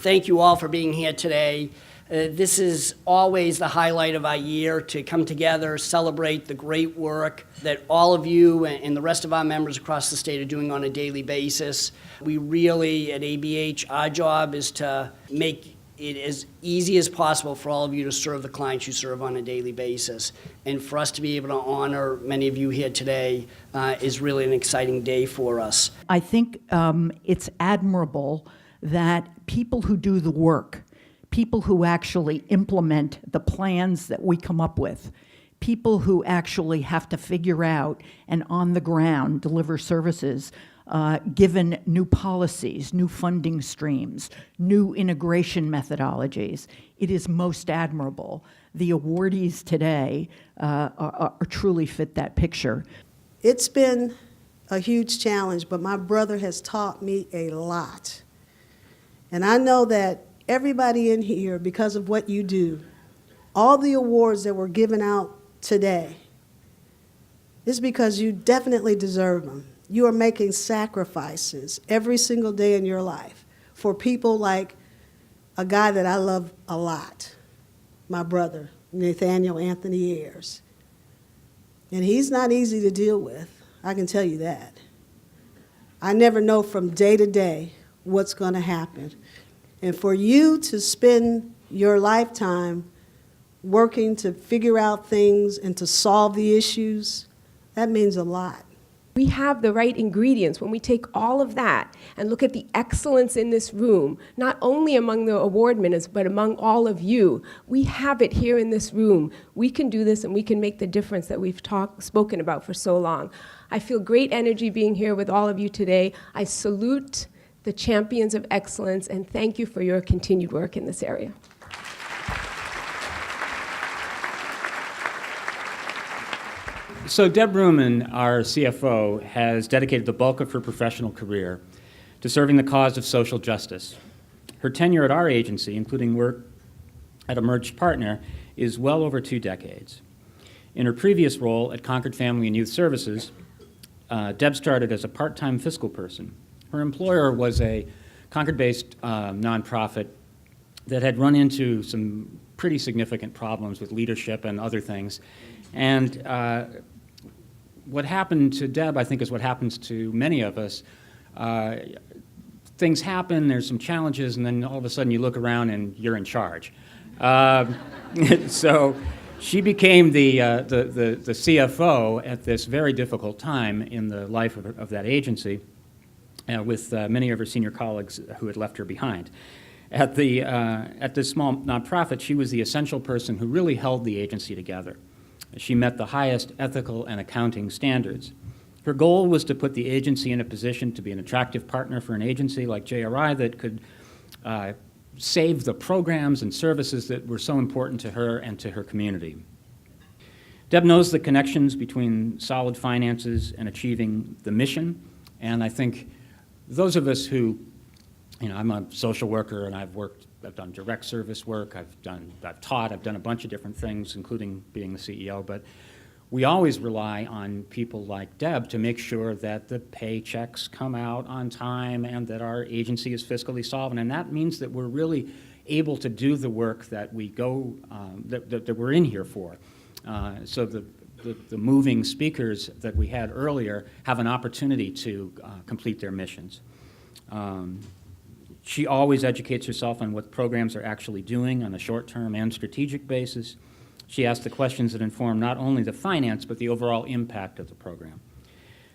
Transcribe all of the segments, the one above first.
thank you all for being here today. This is always the highlight of our year, to come together, celebrate the great work that all of you and the rest of our members across the state are doing on a daily basis. We really, at ABH, our job is to make it as easy as possible for all of you to serve the clients you serve on a daily basis. And for us to be able to honor many of you here today is really an exciting day for us. I think it's admirable that people who do the work, people who actually implement the plans that we come up with, people who actually have to figure out and on the ground deliver services, given new policies, new funding streams, new integration methodologies. It is most admirable. The awardees today are truly fit that picture. It's been a huge challenge, but my brother has taught me a lot. And I know that everybody in here, because of what you do, all the awards that were given out today, is because you definitely deserve them. You are making sacrifices every single day in your life for people like a guy that I love a lot, my brother, Nathaniel Anthony Ayers. And he's not easy to deal with, I can tell you that. I never know from day to day what's going to happen. And for you to spend your lifetime working to figure out things and to solve the issues, that means a lot. We have the right ingredients when we take all of that and look at the excellence in this room, not only among the award winners, but among all of you. We have it here in this room. We can do this and we can make the difference that we've spoken about for so long. I feel great energy being here with all of you today. I salute the champions of excellence, and thank you for your continued work in this area. So Deb Reuman, our CFO, has dedicated the bulk of her professional career to serving the cause of social justice. Her tenure at our agency, including work at a merged partner, is well over 2 decades. In her previous role at Concord Family and Youth Services, Deb started as a part-time fiscal person. Her employer was a Concord-based nonprofit that had run into some pretty significant problems with leadership and other things. And what happened to Deb, I think, is what happens to many of us. Things happen, there's some challenges, and then all of a sudden you look around and you're in charge. So she became the CFO at this very difficult time in the life of that agency, with many of her senior colleagues who had left her behind. At this small nonprofit, she was the essential person who really held the agency together. She met the highest ethical and accounting standards. Her goal was to put the agency in a position to be an attractive partner for an agency like JRI that could save the programs and services that were so important to her and to her community. Deb knows the connections between solid finances and achieving the mission, and I think those of us who, I'm a social worker and I've done direct service work, I've taught, I've done a bunch of different things, including being the CEO, but we always rely on people like Deb to make sure that the paychecks come out on time and that our agency is fiscally solvent, and that means that we're really able to do the work that we that we're in here for. So the moving speakers that we had earlier have an opportunity to complete their missions. She always educates herself on what programs are actually doing on a short-term and strategic basis. She asks the questions that inform not only the finance, but the overall impact of the program.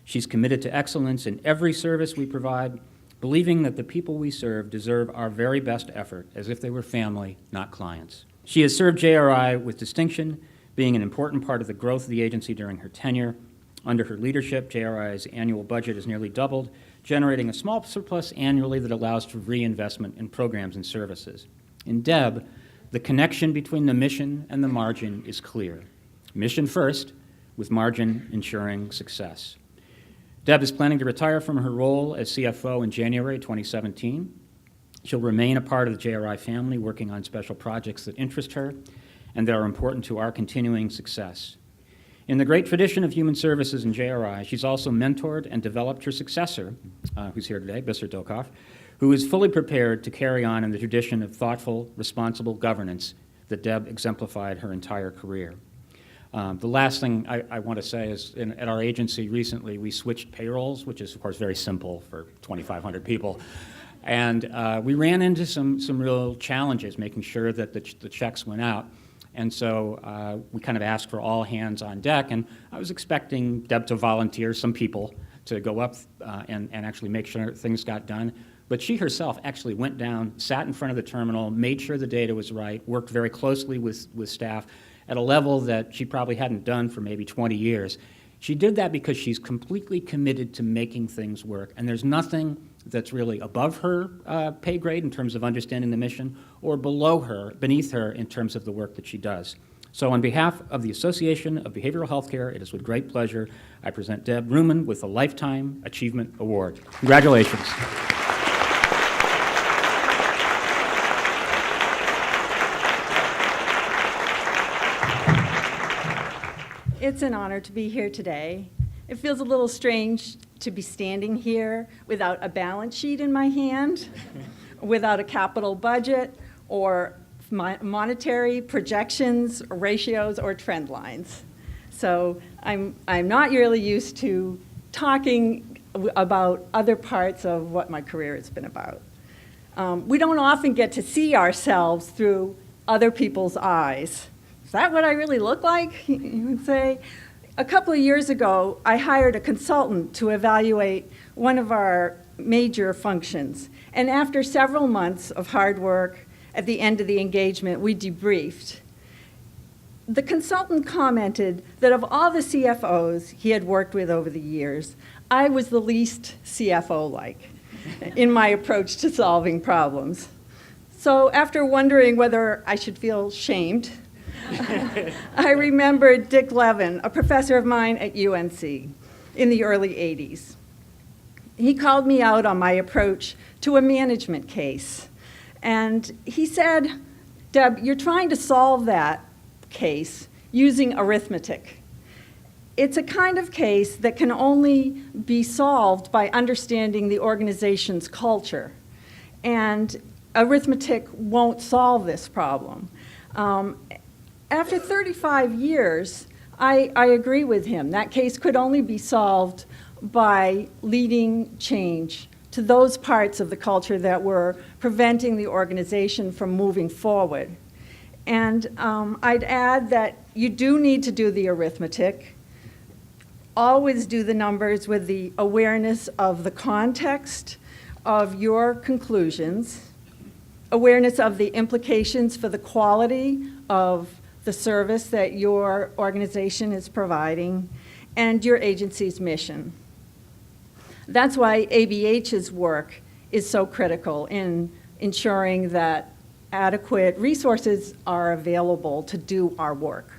She's committed to excellence in every service we provide, believing that the people we serve deserve our very best effort as if they were family, not clients. She has served JRI with distinction, being an important part of the growth of the agency during her tenure. Under her leadership, JRI's annual budget has nearly doubled, generating a small surplus annually that allows for reinvestment in programs and services. In Deb, the connection between the mission and the margin is clear. Mission first, with margin ensuring success. Deb is planning to retire from her role as CFO in January 2017. She'll remain a part of the JRI family, working on special projects that interest her and that are important to our continuing success. In the great tradition of human services in JRI, she's also mentored and developed her successor, who's here today, Mr. Dokov, who is fully prepared to carry on in the tradition of thoughtful, responsible governance that Deb exemplified her entire career. The last thing I want to say is at our agency recently, we switched payrolls, which is, of course, very simple for 2,500 people. And we ran into some real challenges making sure that the checks went out. And so we kind of asked for all hands on deck. And I was expecting Deb to volunteer some people to go up and actually make sure things got done. But she herself actually went down, sat in front of the terminal, made sure the data was right, worked very closely with staff at a level that she probably hadn't done for maybe 20 years. She did that because she's completely committed to making things work, and there's nothing that's really above her pay grade in terms of understanding the mission, or beneath her in terms of the work that she does. So on behalf of the Association of Behavioral Healthcare, it is with great pleasure I present Deb Reuman with the Lifetime Achievement Award. Congratulations. It's an honor to be here today. It feels a little strange to be standing here without a balance sheet in my hand, without a capital budget, or monetary projections, ratios, or trend lines. So I'm not really used to talking about other parts of what my career has been about. We don't often get to see ourselves through other people's eyes. Is that what I really look like, you would say? A couple of years ago, I hired a consultant to evaluate one of our major functions. And after several months of hard work, at the end of the engagement, we debriefed. The consultant commented that of all the CFOs he had worked with over the years, I was the least CFO-like in my approach to solving problems. So after wondering whether I should feel shamed, I remembered Dick Levin, a professor of mine at UNC in the early 80s. He called me out on my approach to a management case. And he said, Deb, you're trying to solve that case using arithmetic. It's a kind of case that can only be solved by understanding the organization's culture. And arithmetic won't solve this problem. After 35 years, I agree with him. That case could only be solved by leading change to those parts of the culture that were preventing the organization from moving forward. And I'd add that you do need to do the arithmetic. Always do the numbers with the awareness of the context of your conclusions, awareness of the implications for the quality of the service that your organization is providing, and your agency's mission. That's why ABH's work is so critical in ensuring that adequate resources are available to do our work.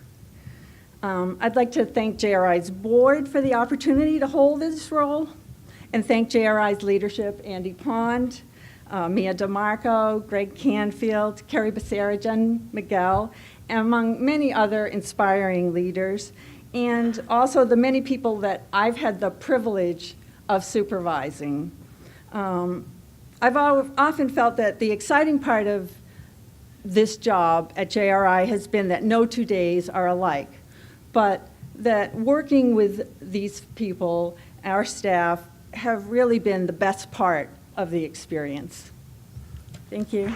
I'd like to thank JRI's board for the opportunity to hold this role, and thank JRI's leadership, Andy Pond, Mia DeMarco, Greg Canfield, Kerry Becerra, Jen Miguel, among many other inspiring leaders, and also the many people that I've had the privilege of supervising. I've often felt that the exciting part of this job at JRI has been that no 2 days are alike, but that working with these people, our staff, have really been the best part of the experience. Thank you.